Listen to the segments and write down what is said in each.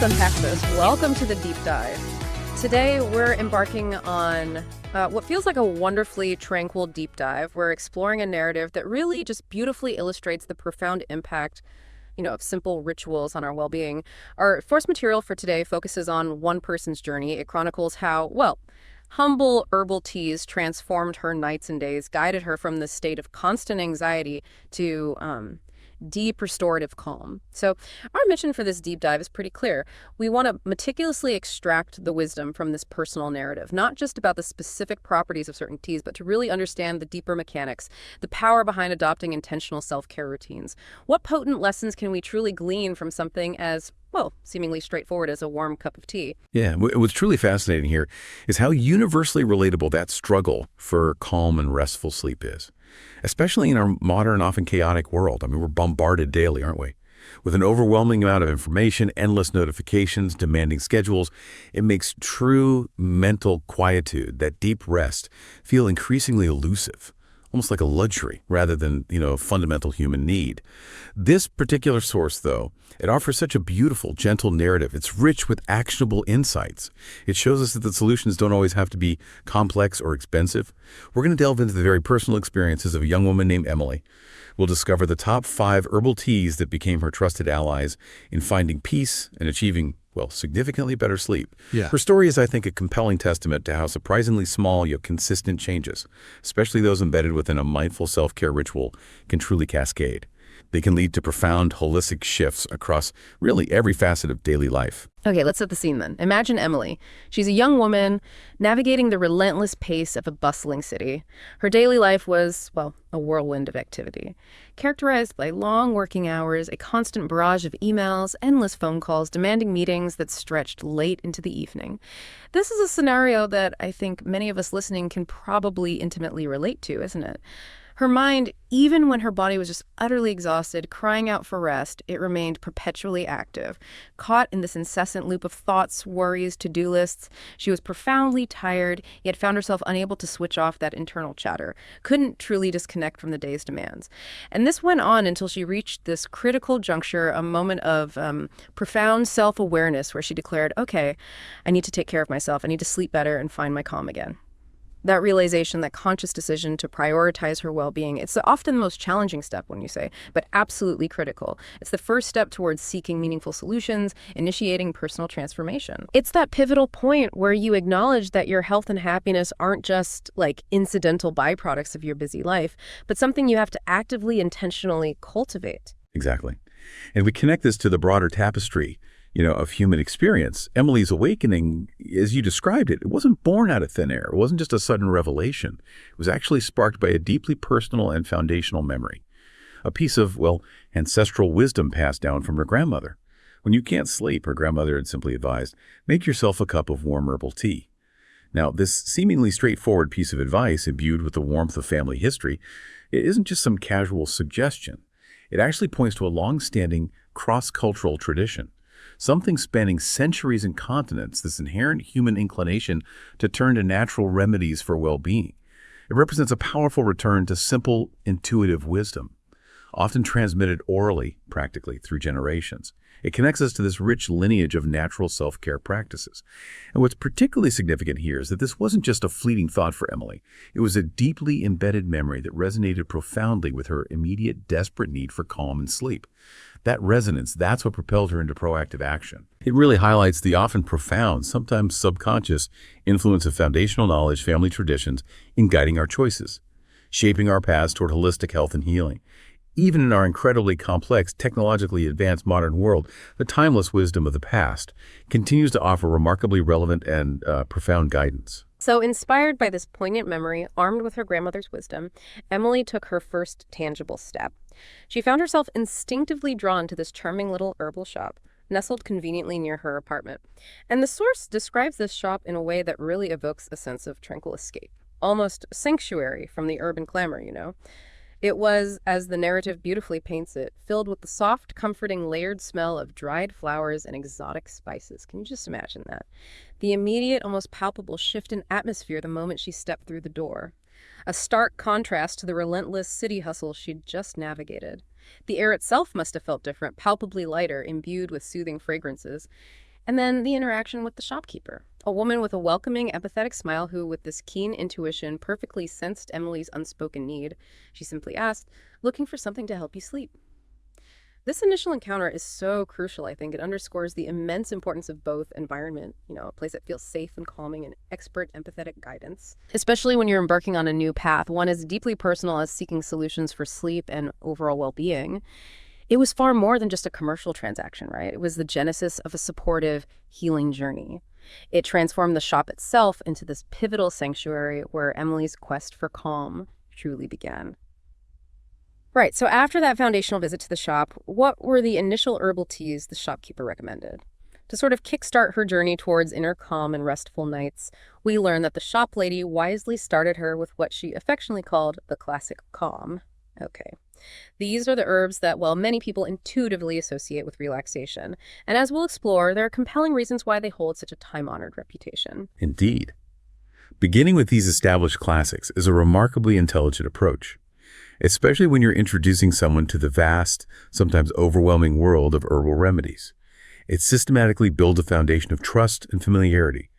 let's unpack this. Welcome to the deep dive. Today, we're embarking on what feels like a wonderfully tranquil deep dive. We're exploring a narrative that really just beautifully illustrates the profound impact, of simple rituals on our well-being. Our source material for today focuses on one person's journey. It chronicles how, humble herbal teas transformed her nights and days, guided her from this state of constant anxiety to deep restorative calm. So our mission for this deep dive is pretty clear. We want to meticulously extract the wisdom from this personal narrative, not just about the specific properties of certain teas, but to really understand the deeper mechanics, the power behind adopting intentional self-care routines. What potent lessons can we truly glean from something as seemingly straightforward as a warm cup of tea? Yeah, what's truly fascinating here is how universally relatable that struggle for calm and restful sleep is, especially in our modern, often chaotic world. I mean, we're bombarded daily, aren't we? With an overwhelming amount of information, endless notifications, demanding schedules, it makes true mental quietude, that deep rest, feel increasingly elusive. Almost like a luxury rather than, a fundamental human need. This particular source, though, it offers such a beautiful, gentle narrative. It's rich with actionable insights. It shows us that the solutions don't always have to be complex or expensive. We're going to delve into the very personal experiences of a young woman named Emily. We'll discover the top 5 herbal teas that became her trusted allies in finding peace and achieving significantly better sleep. Yeah. Her story is, I think, a compelling testament to how surprisingly small yet consistent changes, especially those embedded within a mindful self-care ritual, can truly cascade. They can lead to profound, holistic shifts across really every facet of daily life. Okay, let's set the scene then. Imagine Emily. She's a young woman navigating the relentless pace of a bustling city. Her daily life was, a whirlwind of activity, characterized by long working hours, a constant barrage of emails, endless phone calls, demanding meetings that stretched late into the evening. This is a scenario that I think many of us listening can probably intimately relate to, isn't it? Her mind, even when her body was just utterly exhausted, crying out for rest, it remained perpetually active. Caught in this incessant loop of thoughts, worries, to-do lists, she was profoundly tired, yet found herself unable to switch off that internal chatter, couldn't truly disconnect from the day's demands. And this went on until she reached this critical juncture, a moment of profound self-awareness where she declared, okay, I need to take care of myself, I need to sleep better and find my calm again. That realization, that conscious decision to prioritize her well-being, it's often the most challenging step, when you say, but absolutely critical. It's the first step towards seeking meaningful solutions, initiating personal transformation. It's that pivotal point where you acknowledge that your health and happiness aren't just like incidental byproducts of your busy life, but something you have to actively, intentionally cultivate. Exactly. And we connect this to the broader tapestry of human experience. Emily's awakening, as you described it, it wasn't born out of thin air. It wasn't just a sudden revelation. It was actually sparked by a deeply personal and foundational memory, a piece of, ancestral wisdom passed down from her grandmother. When you can't sleep, her grandmother had simply advised, make yourself a cup of warm herbal tea. Now, this seemingly straightforward piece of advice, imbued with the warmth of family history, it isn't just some casual suggestion. It actually points to a long-standing cross-cultural tradition. Something spanning centuries and continents, this inherent human inclination to turn to natural remedies for well-being. It represents a powerful return to simple, intuitive wisdom, often transmitted orally, practically, through generations. It connects us to this rich lineage of natural self-care practices. And what's particularly significant here is that this wasn't just a fleeting thought for Emily. It was a deeply embedded memory that resonated profoundly with her immediate, desperate need for calm and sleep. That resonance, that's what propelled her into proactive action. It really highlights the often profound, sometimes subconscious, influence of foundational knowledge, family traditions in guiding our choices, shaping our paths toward holistic health and healing. Even in our incredibly complex, technologically advanced modern world, the timeless wisdom of the past continues to offer remarkably relevant and profound guidance. So inspired by this poignant memory, armed with her grandmother's wisdom, Emily took her first tangible step. She found herself instinctively drawn to this charming little herbal shop, nestled conveniently near her apartment. And the source describes this shop in a way that really evokes a sense of tranquil escape, almost sanctuary from the urban clamor, It was, as the narrative beautifully paints it, filled with the soft, comforting, layered smell of dried flowers and exotic spices. Can you just imagine that? The immediate, almost palpable shift in atmosphere the moment she stepped through the door. A stark contrast to the relentless city hustle she'd just navigated. The air itself must have felt different, palpably lighter, imbued with soothing fragrances. And then the interaction with the shopkeeper, a woman with a welcoming, empathetic smile who, with this keen intuition, perfectly sensed Emily's unspoken need. She simply asked, "Looking for something to help you sleep?" This initial encounter is so crucial, I think. It underscores the immense importance of both environment, a place that feels safe and calming, and expert, empathetic guidance. Especially when you're embarking on a new path, one as deeply personal as seeking solutions for sleep and overall well-being. It was far more than just a commercial transaction, right? It was the genesis of a supportive, healing journey. It transformed the shop itself into this pivotal sanctuary where Emily's quest for calm truly began. Right, so after that foundational visit to the shop, what were the initial herbal teas the shopkeeper recommended? To sort of kickstart her journey towards inner calm and restful nights, we learn that the shop lady wisely started her with what she affectionately called the classic calm. Okay. These are the herbs that, well, many people intuitively associate with relaxation. And as we'll explore, there are compelling reasons why they hold such a time-honored reputation. Indeed. Beginning with these established classics is a remarkably intelligent approach, especially when you're introducing someone to the vast, sometimes overwhelming world of herbal remedies. It systematically builds a foundation of trust and familiarity.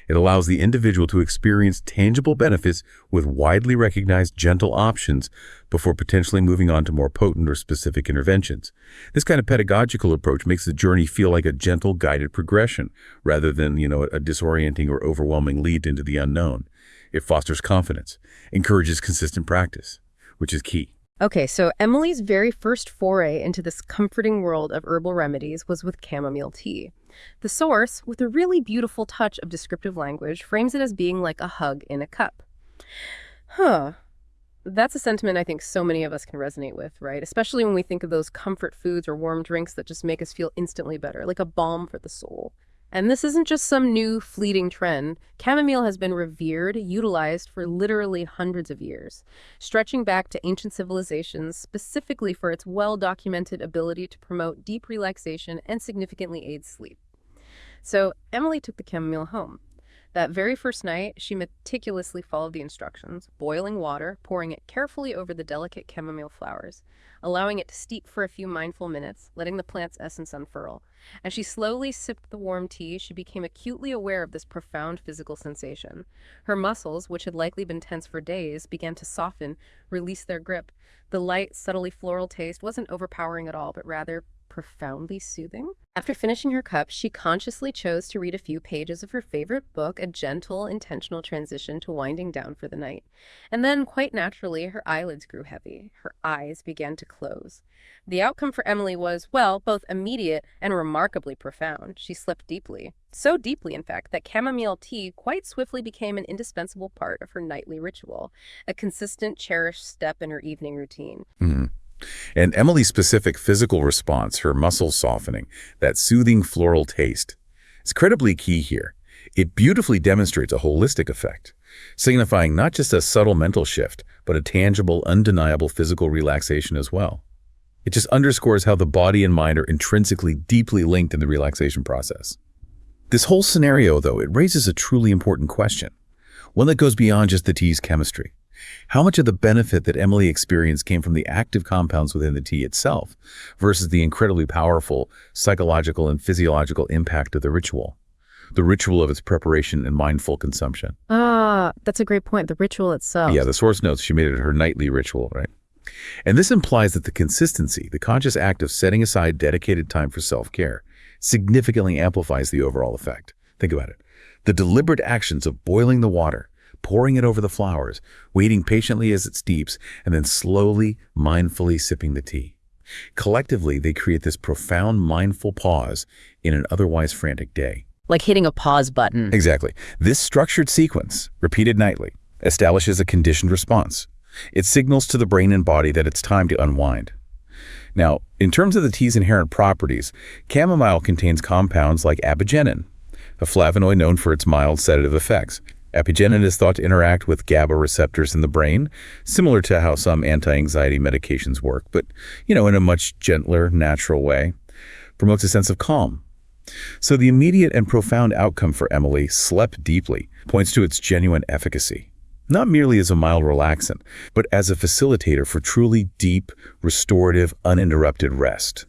It allows the individual to experience tangible benefits with widely recognized gentle options before potentially moving on to more potent or specific interventions. This kind of pedagogical approach makes the journey feel like a gentle, guided progression rather than, a disorienting or overwhelming lead into the unknown. It fosters confidence, encourages consistent practice, which is key. Okay, so Emily's very first foray into this comforting world of herbal remedies was with chamomile tea. The source, with a really beautiful touch of descriptive language, frames it as being like a hug in a cup. That's a sentiment I think so many of us can resonate with, right? Especially when we think of those comfort foods or warm drinks that just make us feel instantly better, like a balm for the soul. And this isn't just some new fleeting trend. Chamomile has been revered, utilized for literally hundreds of years, stretching back to ancient civilizations specifically for its well-documented ability to promote deep relaxation and significantly aid sleep. So Emily took the chamomile home. That very first night, she meticulously followed the instructions, boiling water, pouring it carefully over the delicate chamomile flowers, allowing it to steep for a few mindful minutes, letting the plant's essence unfurl. As she slowly sipped the warm tea, she became acutely aware of this profound physical sensation. Her muscles, which had likely been tense for days, began to soften, release their grip. The light, subtly floral taste wasn't overpowering at all, but rather profoundly soothing. After finishing her cup, she consciously chose to read a few pages of her favorite book, a gentle, intentional transition to winding down for the night. And then, quite naturally, her eyelids grew heavy. Her eyes began to close. The outcome for Emily was, well, both immediate and remarkably profound. She slept deeply. So deeply, in fact, that chamomile tea quite swiftly became an indispensable part of her nightly ritual, a consistent, cherished step in her evening routine. And Emily's specific physical response, her muscles softening, that soothing floral taste, is incredibly key here. It beautifully demonstrates a holistic effect, signifying not just a subtle mental shift, but a tangible, undeniable physical relaxation as well. It just underscores how the body and mind are intrinsically deeply linked in the relaxation process. This whole scenario, though, it raises a truly important question, one that goes beyond just the tea's chemistry. How much of the benefit that Emily experienced came from the active compounds within the tea itself versus the incredibly powerful psychological and physiological impact of the ritual of its preparation and mindful consumption? That's a great point. The ritual itself. Yeah, the source notes she made it her nightly ritual, right? And this implies that the consistency, the conscious act of setting aside dedicated time for self-care, significantly amplifies the overall effect. Think about it. The deliberate actions of boiling the water, pouring it over the flowers, waiting patiently as it steeps, and then slowly, mindfully sipping the tea. Collectively, they create this profound mindful pause in an otherwise frantic day. Like hitting a pause button. Exactly. This structured sequence, repeated nightly, establishes a conditioned response. It signals to the brain and body that it's time to unwind. Now, in terms of the tea's inherent properties, chamomile contains compounds like apigenin, a flavonoid known for its mild sedative effects. Apigenin is thought to interact with GABA receptors in the brain, similar to how some anti-anxiety medications work, but, in a much gentler, natural way. Promotes a sense of calm. So the immediate and profound outcome for Emily, slept deeply, points to its genuine efficacy. Not merely as a mild relaxant, but as a facilitator for truly deep, restorative, uninterrupted rest.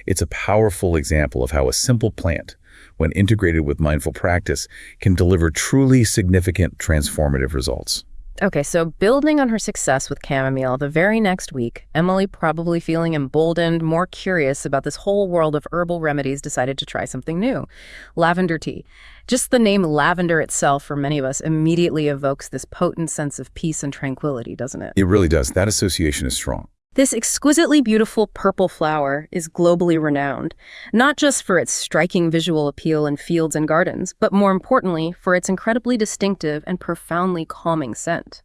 It's a powerful example of how a simple plant, when integrated with mindful practice, can deliver truly significant transformative results. Okay, so building on her success with chamomile, the very next week, Emily, probably feeling emboldened, more curious about this whole world of herbal remedies, decided to try something new: lavender tea. Just the name lavender itself, for many of us, immediately evokes this potent sense of peace and tranquility, doesn't it? It really does. That association is strong. This exquisitely beautiful purple flower is globally renowned, not just for its striking visual appeal in fields and gardens, but more importantly, for its incredibly distinctive and profoundly calming scent.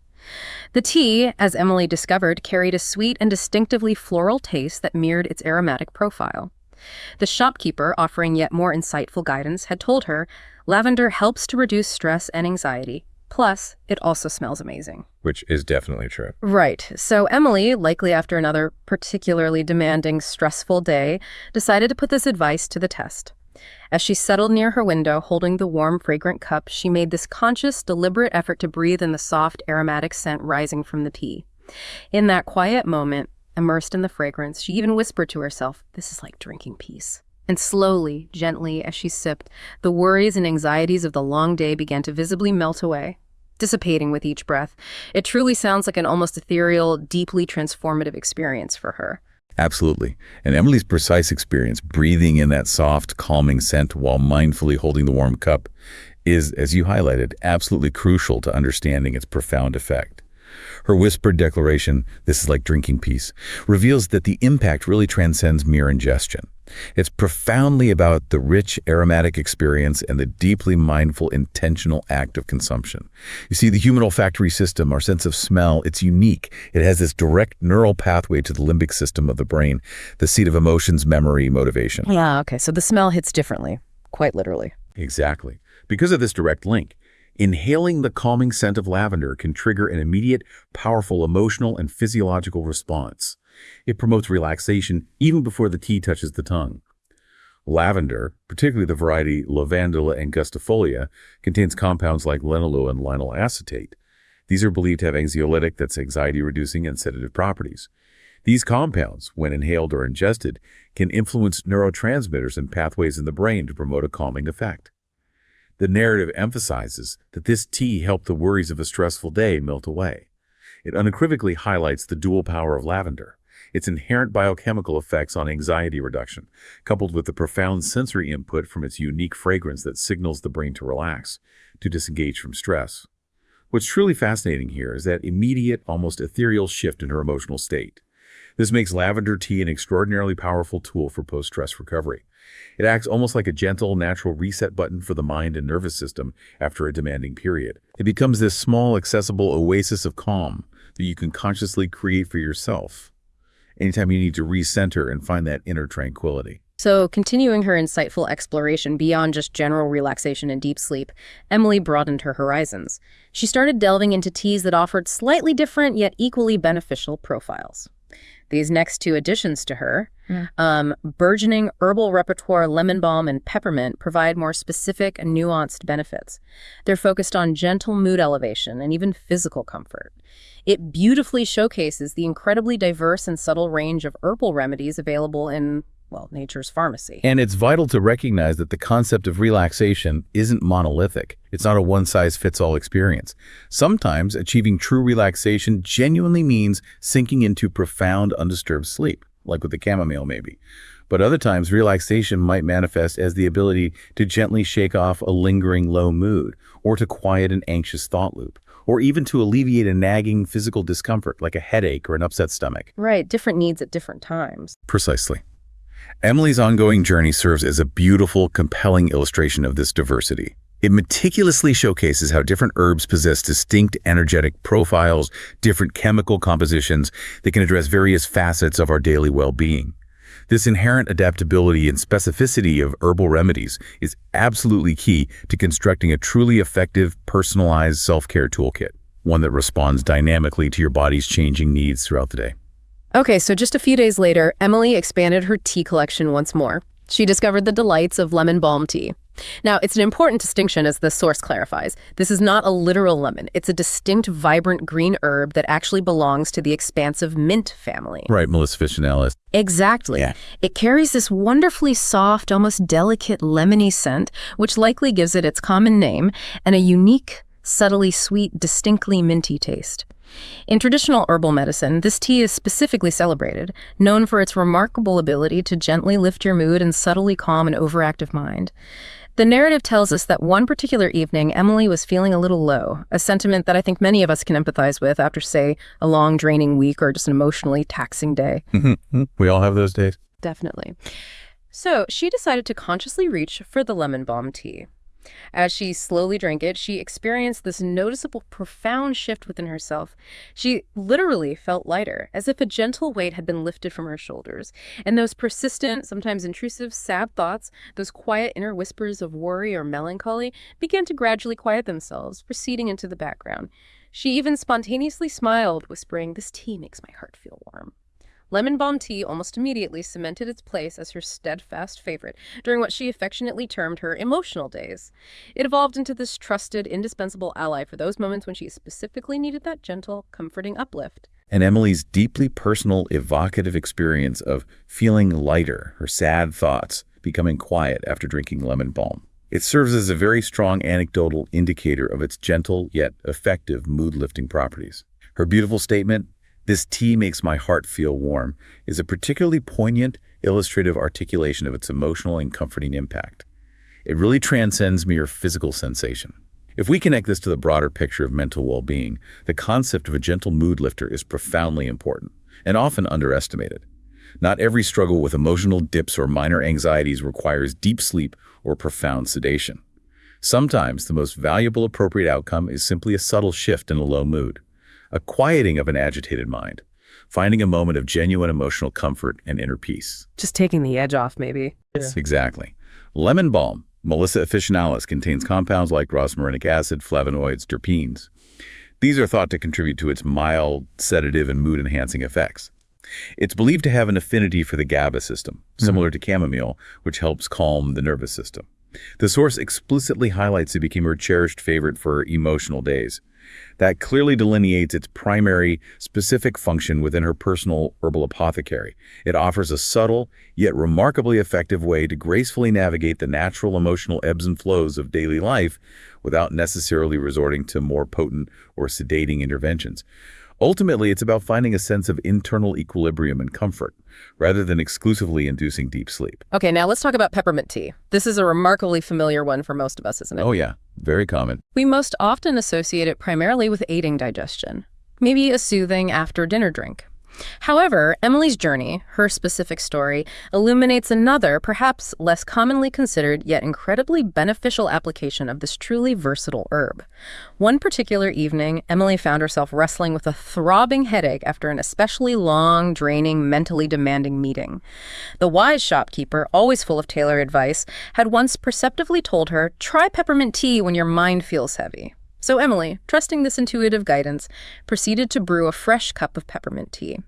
The tea, as Emily discovered, carried a sweet and distinctively floral taste that mirrored its aromatic profile. The shopkeeper, offering yet more insightful guidance, had told her, lavender helps to reduce stress and anxiety. Plus, it also smells amazing. Which is definitely true. Right. So Emily, likely after another particularly demanding, stressful day, decided to put this advice to the test. As she settled near her window, holding the warm, fragrant cup, she made this conscious, deliberate effort to breathe in the soft, aromatic scent rising from the tea. In that quiet moment, immersed in the fragrance, she even whispered to herself, "This is like drinking peace." And slowly, gently, as she sipped, the worries and anxieties of the long day began to visibly melt away, dissipating with each breath. It truly sounds like an almost ethereal, deeply transformative experience for her. Absolutely. And Emily's precise experience, breathing in that soft, calming scent while mindfully holding the warm cup, is, as you highlighted, absolutely crucial to understanding its profound effect. Her whispered declaration, "This is like drinking peace," reveals that the impact really transcends mere ingestion. It's profoundly about the rich aromatic experience and the deeply mindful, intentional act of consumption. You see, the human olfactory system, our sense of smell, it's unique. It has this direct neural pathway to the limbic system of the brain, the seat of emotions, memory, motivation. Yeah, okay, so the smell hits differently, quite literally. Exactly. Because of this direct link, inhaling the calming scent of lavender can trigger an immediate, powerful emotional and physiological response. It promotes relaxation even before the tea touches the tongue. Lavender, particularly the variety Lavandula angustifolia, contains compounds like linalool and linyl acetate. These are believed to have anxiolytic, that's anxiety-reducing, and sedative properties. These compounds, when inhaled or ingested, can influence neurotransmitters and pathways in the brain to promote a calming effect. The narrative emphasizes that this tea helped the worries of a stressful day melt away. It unequivocally highlights the dual power of lavender, its inherent biochemical effects on anxiety reduction, coupled with the profound sensory input from its unique fragrance that signals the brain to relax, to disengage from stress. What's truly fascinating here is that immediate, almost ethereal shift in her emotional state. This makes lavender tea an extraordinarily powerful tool for post-stress recovery. It acts almost like a gentle, natural reset button for the mind and nervous system after a demanding period. It becomes this small, accessible oasis of calm that you can consciously create for yourself anytime you need to recenter and find that inner tranquility. So, continuing her insightful exploration beyond just general relaxation and deep sleep, Emily broadened her horizons. She started delving into teas that offered slightly different yet equally beneficial profiles. These next two additions to her, burgeoning herbal repertoire lemon balm and peppermint, provide more specific and nuanced benefits. They're focused on gentle mood elevation and even physical comfort. It beautifully showcases the incredibly diverse and subtle range of herbal remedies available in, well, nature's pharmacy. And it's vital to recognize that the concept of relaxation isn't monolithic. It's not a one-size-fits-all experience. Sometimes achieving true relaxation genuinely means sinking into profound, undisturbed sleep, like with the chamomile maybe. But other times, relaxation might manifest as the ability to gently shake off a lingering low mood, or to quiet an anxious thought loop, or even to alleviate a nagging physical discomfort like a headache or an upset stomach. Right, different needs at different times. Precisely. Emily's ongoing journey serves as a beautiful, compelling illustration of this diversity. It meticulously showcases how different herbs possess distinct energetic profiles, different chemical compositions that can address various facets of our daily well-being. This inherent adaptability and specificity of herbal remedies is absolutely key to constructing a truly effective, personalized self-care toolkit, one that responds dynamically to your body's changing needs throughout the day. Okay, so just a few days later, Emily expanded her tea collection once more. She discovered the delights of lemon balm tea. Now, it's an important distinction, as the source clarifies. This is not a literal lemon. It's a distinct, vibrant green herb that actually belongs to the expansive mint family. Right, Melissa officinalis. Exactly. Yeah. It carries this wonderfully soft, almost delicate lemony scent, which likely gives it its common name, and a unique, subtly sweet, distinctly minty taste. In traditional herbal medicine, this tea is specifically celebrated, known for its remarkable ability to gently lift your mood and subtly calm an overactive mind. The narrative tells us that one particular evening, Emily was feeling a little low, a sentiment that I think many of us can empathize with after, say, a long, draining week or just an emotionally taxing day. We all have those days. Definitely. So she decided to consciously reach for the lemon balm tea. As she slowly drank it, she experienced this noticeable, profound shift within herself. She literally felt lighter, as if a gentle weight had been lifted from her shoulders. And those persistent, sometimes intrusive, sad thoughts, those quiet inner whispers of worry or melancholy, began to gradually quiet themselves, receding into the background. She even spontaneously smiled, whispering, "This tea makes my heart feel warm." Lemon balm tea almost immediately cemented its place as her steadfast favorite during what she affectionately termed her emotional days. It evolved into this trusted, indispensable ally for those moments when she specifically needed that gentle, comforting uplift. And Emily's deeply personal, evocative experience of feeling lighter, her sad thoughts becoming quiet after drinking lemon balm. It serves as a very strong anecdotal indicator of its gentle yet effective mood-lifting properties. Her beautiful statement, "This tea makes my heart feel warm," is a particularly poignant, illustrative articulation of its emotional and comforting impact. It really transcends mere physical sensation. If we connect this to the broader picture of mental well-being, the concept of a gentle mood lifter is profoundly important and often underestimated. Not every struggle with emotional dips or minor anxieties requires deep sleep or profound sedation. Sometimes the most valuable appropriate outcome is simply a subtle shift in a low mood, a quieting of an agitated mind, finding a moment of genuine emotional comfort and inner peace. Just taking the edge off, maybe. Yes, exactly. Lemon balm, Melissa officinalis, contains compounds like rosmarinic acid, flavonoids, terpenes. These are thought to contribute to its mild, sedative, and mood-enhancing effects. It's believed to have an affinity for the GABA system, similar to chamomile, which helps calm the nervous system. The source explicitly highlights it became her cherished favorite for emotional days. That clearly delineates its primary, specific function within her personal herbal apothecary. It offers a subtle, yet remarkably effective way to gracefully navigate the natural emotional ebbs and flows of daily life without necessarily resorting to more potent or sedating interventions. Ultimately, it's about finding a sense of internal equilibrium and comfort, rather than exclusively inducing deep sleep. Okay, now let's talk about peppermint tea. This is a remarkably familiar one for most of us, isn't it? Oh yeah, very common. We most often associate it primarily with aiding digestion, maybe a soothing after-dinner drink. However, Emily's journey, her specific story, illuminates another, perhaps less commonly considered yet incredibly beneficial application of this truly versatile herb. One particular evening, Emily found herself wrestling with a throbbing headache after an especially long, draining, mentally demanding meeting. The wise shopkeeper, always full of tailored advice, had once perceptively told her, "Try peppermint tea when your mind feels heavy." So Emily, trusting this intuitive guidance, proceeded to brew a fresh cup of peppermint tea.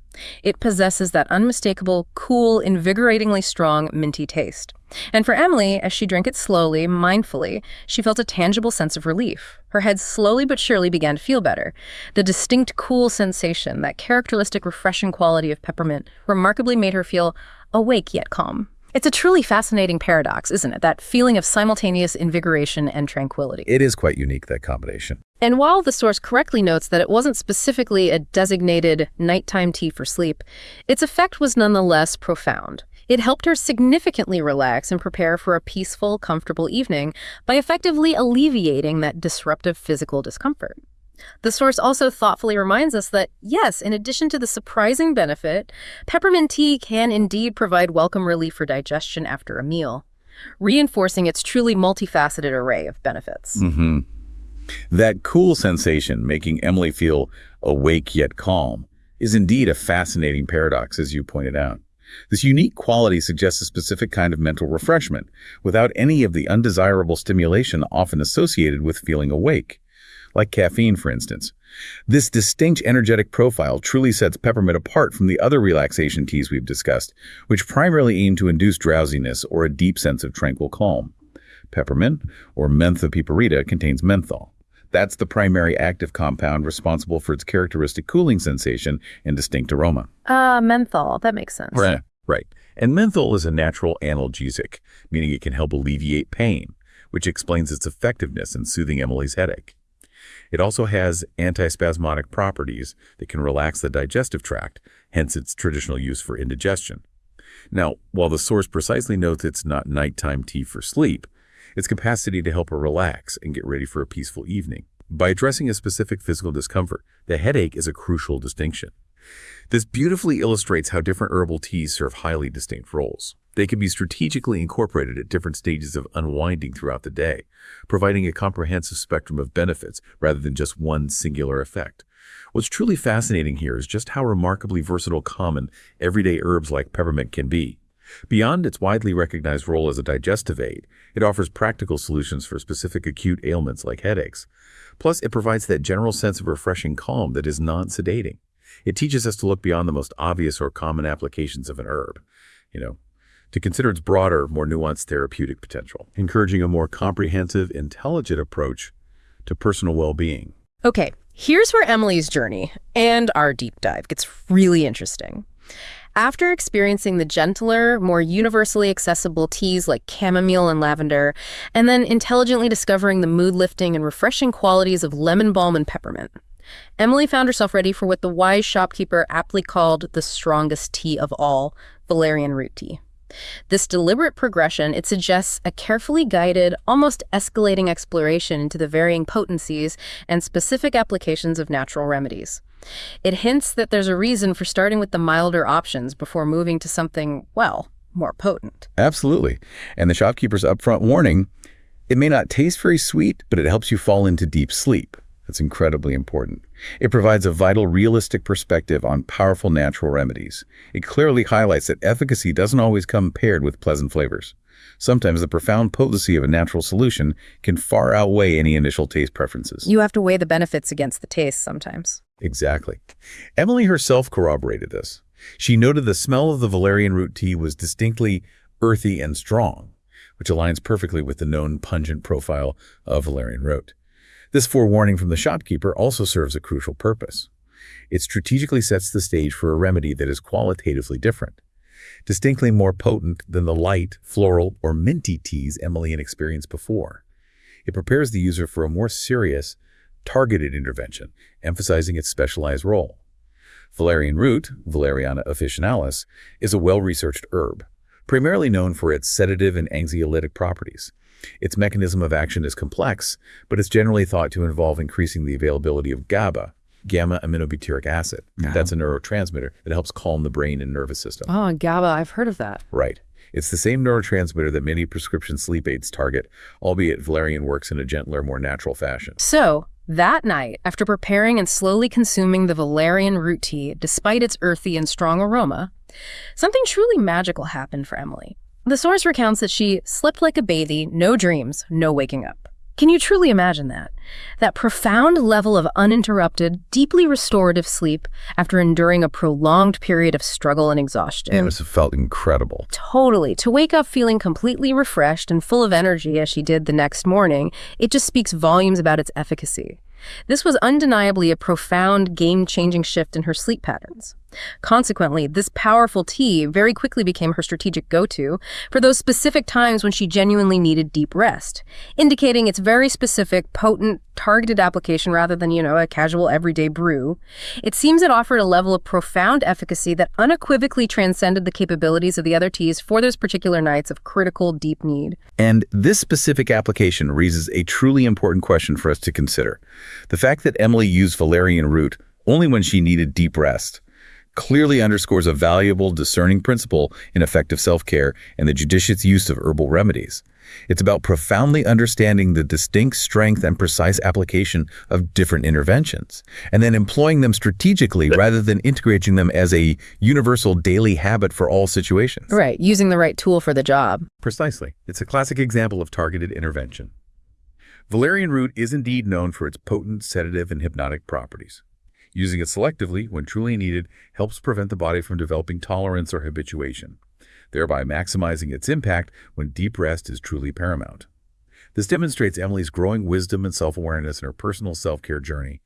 It possesses that unmistakable, cool, invigoratingly strong, minty taste. And for Emily, as she drank it slowly, mindfully, she felt a tangible sense of relief. Her head slowly but surely began to feel better. The distinct cool sensation, that characteristic refreshing quality of peppermint, remarkably made her feel awake yet calm. It's a truly fascinating paradox, isn't it? That feeling of simultaneous invigoration and tranquility. It is quite unique, that combination. And while the source correctly notes that it wasn't specifically a designated nighttime tea for sleep, its effect was nonetheless profound. It helped her significantly relax and prepare for a peaceful, comfortable evening by effectively alleviating that disruptive physical discomfort. The source also thoughtfully reminds us that, yes, in addition to the surprising benefit, peppermint tea can indeed provide welcome relief for digestion after a meal, reinforcing its truly multifaceted array of benefits. That cool sensation, making Emily feel awake yet calm, is indeed a fascinating paradox, as you pointed out. This unique quality suggests a specific kind of mental refreshment, without any of the undesirable stimulation often associated with feeling awake, like caffeine, for instance. This distinct energetic profile truly sets peppermint apart from the other relaxation teas we've discussed, which primarily aim to induce drowsiness or a deep sense of tranquil calm. Peppermint, or mentha piperita, contains menthol. That's the primary active compound responsible for its characteristic cooling sensation and distinct aroma. Menthol. That makes sense. Right. And menthol is a natural analgesic, meaning it can help alleviate pain, which explains its effectiveness in soothing Emily's headache. It also has antispasmodic properties that can relax the digestive tract, hence its traditional use for indigestion. Now, while the source precisely notes it's not nighttime tea for sleep, its capacity to help her relax and get ready for a peaceful evening. By addressing a specific physical discomfort, the headache is a crucial distinction. This beautifully illustrates how different herbal teas serve highly distinct roles. They can be strategically incorporated at different stages of unwinding throughout the day, providing a comprehensive spectrum of benefits rather than just one singular effect. What's truly fascinating here is just how remarkably versatile common, everyday herbs like peppermint can be. Beyond its widely recognized role as a digestive aid, it offers practical solutions for specific acute ailments like headaches. Plus, it provides that general sense of refreshing calm that is non-sedating. It teaches us to look beyond the most obvious or common applications of an herb, to consider its broader, more nuanced therapeutic potential, encouraging a more comprehensive, intelligent approach to personal well-being. Okay, here's where Emily's journey and our deep dive gets really interesting. After experiencing the gentler, more universally accessible teas like chamomile and lavender, and then intelligently discovering the mood-lifting and refreshing qualities of lemon balm and peppermint, Emily found herself ready for what the wise shopkeeper aptly called the strongest tea of all, Valerian Root tea. This deliberate progression, it suggests a carefully guided, almost escalating exploration into the varying potencies and specific applications of natural remedies. It hints that there's a reason for starting with the milder options before moving to something, well, more potent. Absolutely. And the shopkeeper's upfront warning, it may not taste very sweet, but it helps you fall into deep sleep. That's incredibly important. It provides a vital, realistic perspective on powerful natural remedies. It clearly highlights that efficacy doesn't always come paired with pleasant flavors. Sometimes the profound potency of a natural solution can far outweigh any initial taste preferences. You have to weigh the benefits against the taste sometimes. Exactly. Emily herself corroborated this. She noted the smell of the Valerian Root tea was distinctly earthy and strong, which aligns perfectly with the known pungent profile of Valerian Root. This forewarning from the shopkeeper also serves a crucial purpose. It strategically sets the stage for a remedy that is qualitatively different, distinctly more potent than the light, floral, or minty teas Emily had experienced before. It prepares the user for a more serious, targeted intervention, emphasizing its specialized role. Valerian Root, Valeriana officinalis, is a well-researched herb, primarily known for its sedative and anxiolytic properties. Its mechanism of action is complex, but it's generally thought to involve increasing the availability of GABA, gamma-aminobutyric acid. That's a neurotransmitter that helps calm the brain and nervous system. Oh, GABA, I've heard of that. Right. It's the same neurotransmitter that many prescription sleep aids target, albeit Valerian works in a gentler, more natural fashion. So, that night, after preparing and slowly consuming the Valerian Root tea, despite its earthy and strong aroma, something truly magical happened for Emily. The source recounts that she slept like a baby, no dreams, no waking up. Can you truly imagine that? That profound level of uninterrupted, deeply restorative sleep after enduring a prolonged period of struggle and exhaustion. And it felt incredible. Totally. To wake up feeling completely refreshed and full of energy as she did the next morning, it just speaks volumes about its efficacy. This was undeniably a profound, game-changing shift in her sleep patterns. Consequently, this powerful tea very quickly became her strategic go-to for those specific times when she genuinely needed deep rest, indicating its very specific, potent, targeted application rather than, a casual everyday brew. It seems it offered a level of profound efficacy that unequivocally transcended the capabilities of the other teas for those particular nights of critical, deep need. And this specific application raises a truly important question for us to consider. The fact that Emily used Valerian Root only when she needed deep rest clearly underscores a valuable, discerning principle in effective self-care and the judicious use of herbal remedies. It's about profoundly understanding the distinct strength and precise application of different interventions, and then employing them strategically rather than integrating them as a universal daily habit for all situations. Right, using the right tool for the job. Precisely. It's a classic example of targeted intervention. Valerian Root is indeed known for its potent sedative and hypnotic properties. Using it selectively, when truly needed, helps prevent the body from developing tolerance or habituation, thereby maximizing its impact when deep rest is truly paramount. This demonstrates Emily's growing wisdom and self-awareness in her personal self-care journey.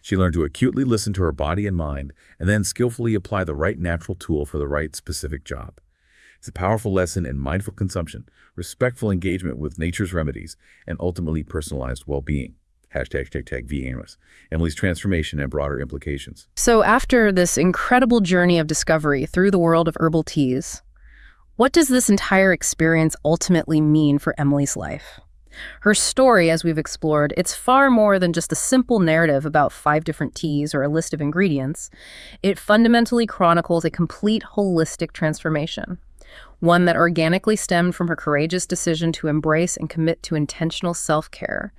She learned to acutely listen to her body and mind, and then skillfully apply the right natural tool for the right specific job. It's a powerful lesson in mindful consumption, respectful engagement with nature's remedies, and ultimately personalized well-being. #VAMOS. Emily's transformation and broader implications. So after this incredible journey of discovery through the world of herbal teas, what does this entire experience ultimately mean for Emily's life? Her story, as we've explored, it's far more than just a simple narrative about 5 different teas or a list of ingredients. It fundamentally chronicles a complete holistic transformation, one that organically stemmed from her courageous decision to embrace and commit to intentional self-care.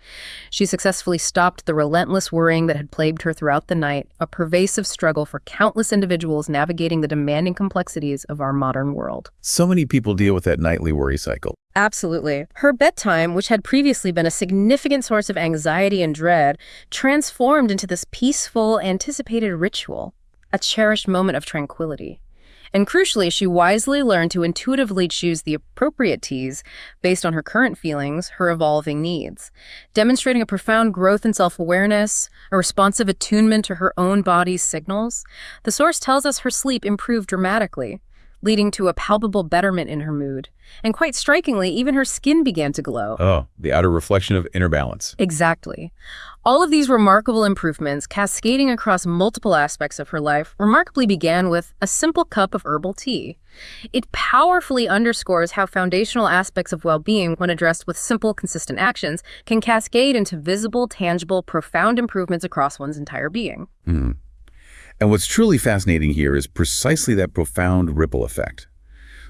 She successfully stopped the relentless worrying that had plagued her throughout the night, a pervasive struggle for countless individuals navigating the demanding complexities of our modern world. So many people deal with that nightly worry cycle. Absolutely. Her bedtime, which had previously been a significant source of anxiety and dread, transformed into this peaceful, anticipated ritual, a cherished moment of tranquility. And crucially, she wisely learned to intuitively choose the appropriate teas based on her current feelings, her evolving needs, demonstrating a profound growth in self-awareness, a responsive attunement to her own body's signals. The source tells us her sleep improved dramatically, leading to a palpable betterment in her mood. And quite strikingly, even her skin began to glow. Oh, the outer reflection of inner balance. Exactly. All of these remarkable improvements, cascading across multiple aspects of her life, remarkably began with a simple cup of herbal tea. It powerfully underscores how foundational aspects of well-being, when addressed with simple, consistent actions, can cascade into visible, tangible, profound improvements across one's entire being. And what's truly fascinating here is precisely that profound ripple effect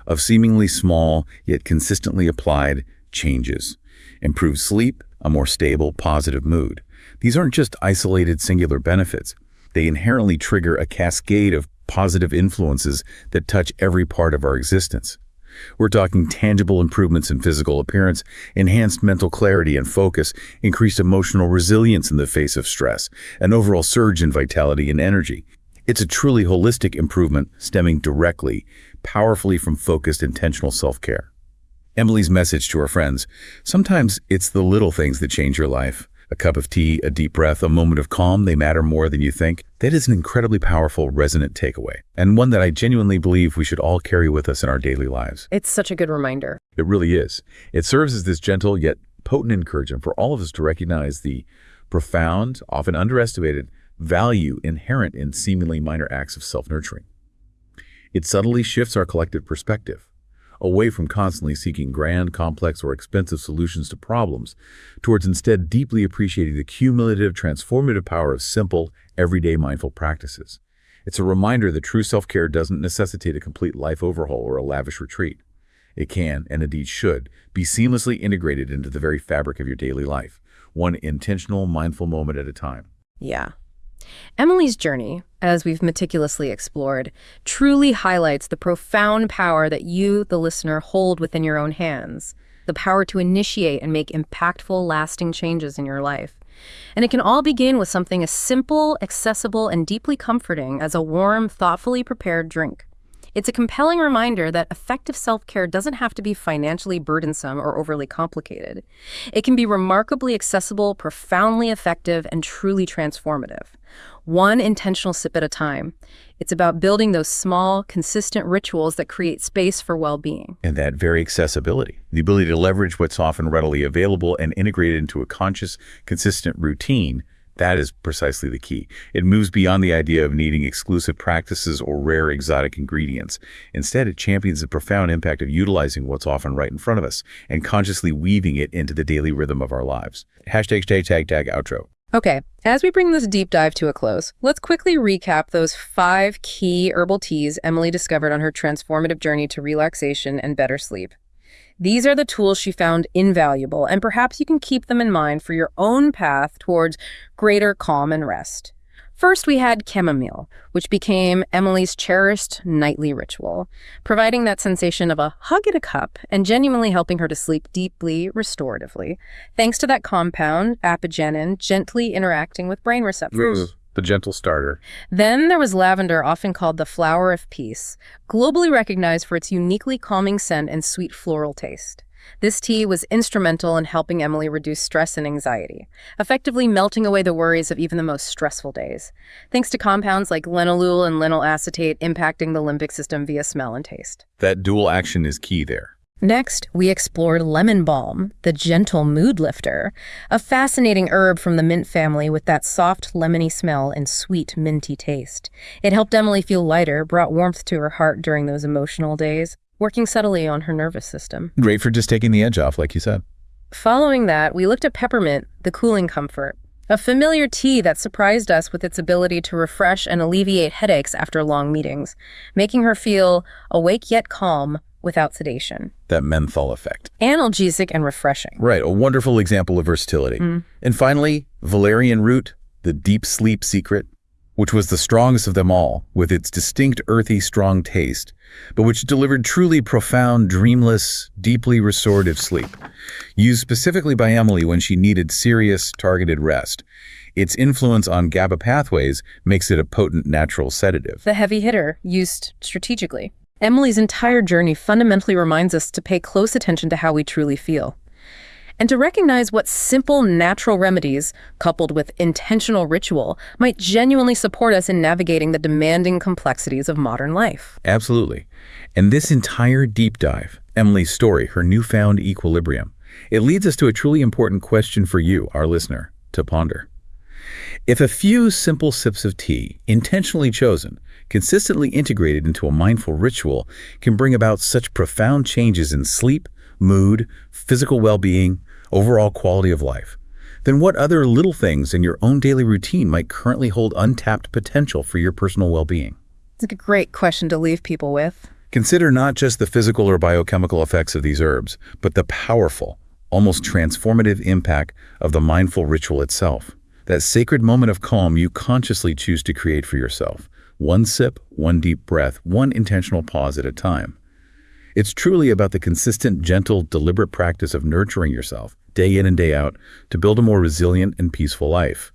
of seemingly small yet consistently applied changes. Improved sleep, a more stable, positive mood. These aren't just isolated singular benefits. They inherently trigger a cascade of positive influences that touch every part of our existence. We're talking tangible improvements in physical appearance, enhanced mental clarity and focus, increased emotional resilience in the face of stress, an overall surge in vitality and energy. It's a truly holistic improvement stemming directly, powerfully from focused, intentional self-care. Emily's message to her friends: sometimes it's the little things that change your life. A cup of tea, a deep breath, a moment of calm, they matter more than you think. That is an incredibly powerful, resonant takeaway, and one that I genuinely believe we should all carry with us in our daily lives. It's such a good reminder. It really is. It serves as this gentle yet potent encouragement for all of us to recognize the profound, often underestimated, value inherent in seemingly minor acts of self-nurturing. It subtly shifts our collective perspective, away from constantly seeking grand, complex, or expensive solutions to problems, towards instead deeply appreciating the cumulative, transformative power of simple, everyday mindful practices. It's a reminder that true self-care doesn't necessitate a complete life overhaul or a lavish retreat. It can, and indeed should, be seamlessly integrated into the very fabric of your daily life, one intentional, mindful moment at a time. Yeah. Emily's journey, as we've meticulously explored, truly highlights the profound power that you, the listener, hold within your own hands, the power to initiate and make impactful, lasting changes in your life. And it can all begin with something as simple, accessible, and deeply comforting as a warm, thoughtfully prepared drink. It's a compelling reminder that effective self-care doesn't have to be financially burdensome or overly complicated. It can be remarkably accessible, profoundly effective, and truly transformative. One intentional sip at a time. It's about building those small, consistent rituals that create space for well-being. And that very accessibility, the ability to leverage what's often readily available and integrate it into a conscious, consistent routine, that is precisely the key. It moves beyond the idea of needing exclusive practices or rare exotic ingredients. Instead, it champions the profound impact of utilizing what's often right in front of us and consciously weaving it into the daily rhythm of our lives. #outro. Okay, as we bring this deep dive to a close, let's quickly recap those 5 key herbal teas Emily discovered on her transformative journey to relaxation and better sleep. These are the tools she found invaluable, and perhaps you can keep them in mind for your own path towards greater calm and rest. First, we had chamomile, which became Emily's cherished nightly ritual, providing that sensation of a hug in a cup and genuinely helping her to sleep deeply, restoratively, thanks to that compound, apigenin, gently interacting with brain receptors. The gentle starter. Then there was lavender, often called the flower of peace, globally recognized for its uniquely calming scent and sweet floral taste. This tea was instrumental in helping Emily reduce stress and anxiety, effectively melting away the worries of even the most stressful days, thanks to compounds like linalool and linyl acetate impacting the limbic system via smell and taste. That dual action is key there. Next, we explored lemon balm, the gentle mood lifter, a fascinating herb from the mint family with that soft, lemony smell and sweet, minty taste. It helped Emily feel lighter, brought warmth to her heart during those emotional days, working subtly on her nervous system. Great for just taking the edge off, like you said. Following that, we looked at peppermint, the cooling comfort, a familiar tea that surprised us with its ability to refresh and alleviate headaches after long meetings, making her feel awake yet calm, without sedation. That menthol effect. Analgesic and refreshing. Right, a wonderful example of versatility. And finally, Valerian Root, the deep sleep secret, which was the strongest of them all, with its distinct earthy, strong taste, but which delivered truly profound, dreamless, deeply restorative sleep, used specifically by Emily when she needed serious, targeted rest. Its influence on GABA pathways makes it a potent natural sedative. The heavy hitter, used strategically. Emily's entire journey fundamentally reminds us to pay close attention to how we truly feel, and to recognize what simple, natural remedies, coupled with intentional ritual, might genuinely support us in navigating the demanding complexities of modern life. Absolutely. And this entire deep dive, Emily's story, her newfound equilibrium, it leads us to a truly important question for you, our listener, to ponder. If a few simple sips of tea, intentionally chosen, consistently integrated into a mindful ritual, can bring about such profound changes in sleep, mood, physical well-being, overall quality of life, then what other little things in your own daily routine might currently hold untapped potential for your personal well-being? It's a great question to leave people with. Consider not just the physical or biochemical effects of these herbs, but the powerful, almost transformative impact of the mindful ritual itself. That sacred moment of calm you consciously choose to create for yourself. One sip, one deep breath, one intentional pause at a time. It's truly about the consistent, gentle, deliberate practice of nurturing yourself, day in and day out, to build a more resilient and peaceful life.